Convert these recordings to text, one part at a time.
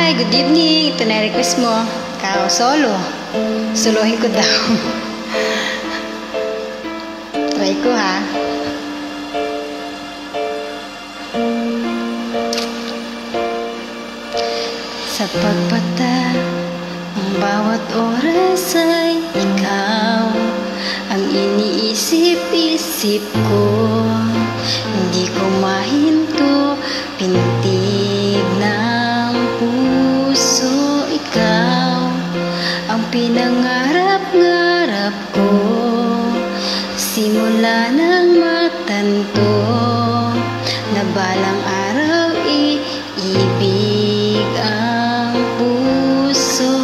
Hi, good evening. Ito na request mo. Kao, solo. Solohin ko daw. Try ko ha. Sa pagpata, ang bawat oras ay ikaw ang iniisip-isip ko. Hindi ko mahinto, pintig ng puso. Ikaw ang pinangarap-ngarap ko, simula ng matanto na balang araw iibig ang puso.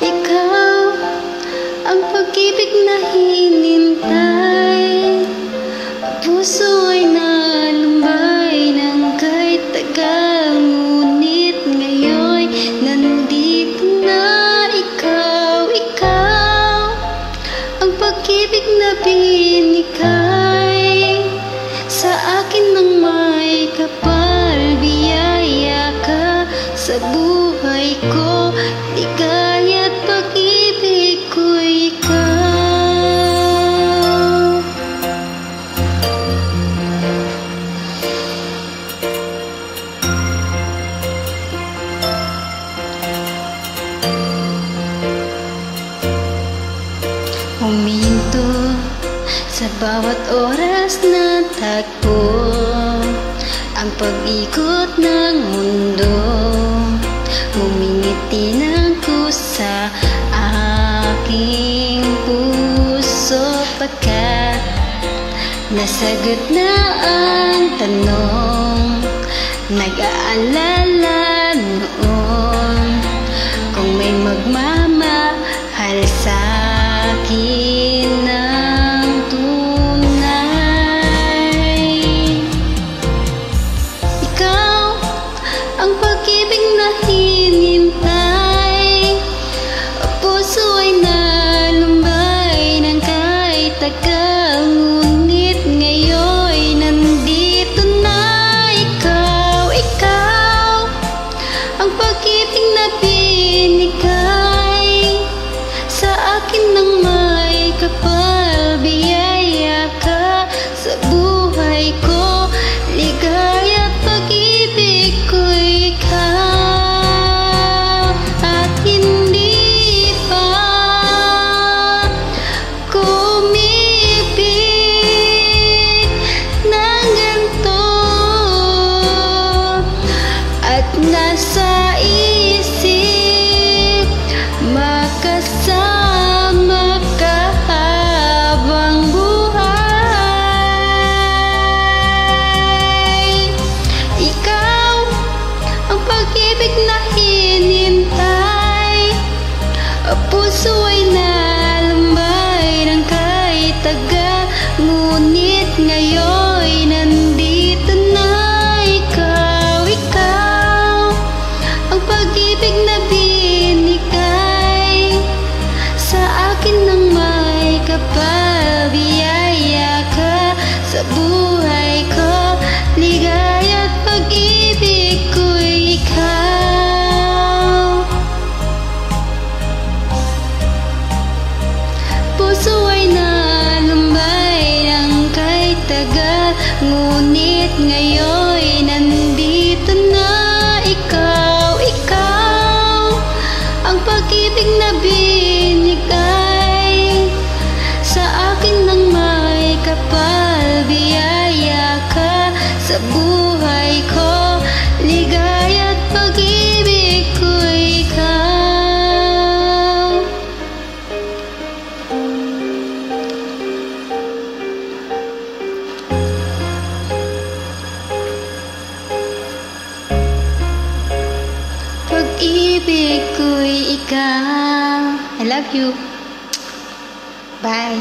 Ikaw ang pag-ibig na hinintay, puso ay nalumbay ng kahit tagal, ngunit ngayon nandito na. Ikaw ang pag-ibig na binigay sa akin ng may kapal. Biyaya ka sa buhay ko, ligaya at pag-ibig ko ikaw. Huminto sa bawat oras na tagpo, ang pag-ikot ng mundo. Ngumingiti ng kusa aking puso, pagkat nasagot na ang tanong. Nag-aalala noon kung may magmamahal sa akin ng tunay. Ikaw ang pag-ibig na hinintay, puso ay nalumbay ng kahit tagal, ngunit ngayon nandito na. Ikaw ang pag-ibig na binigay sa akin ng may kapal. Biyaya ka sa buhay ko, ligaya at pag-ibig ko ikaw. At hindi pa kumibig ng ganito, at nasa isip makasama ka habang buhay. Ikaw ang pag-ibig na hinintay, puso ay nalumbay ng kahit tagal, ngunit ngayon nandito na. Ikaw ang pag-ibig na binigay sa akin ng may kapal. Biyaya ka sa buhay ko, ligaya at pag-ibig ko ikaw. Puso ay nalumbay ng kahit tagal, ngunit ngayon nandito na. Ikaw ang pag-ibig na binigay sa akin ng may kapal. Biyaya ka sa buhay ko, ligaya at pag-ibig ko ikaw. Pag-ibig ko'y ikaw. I love you. Bye.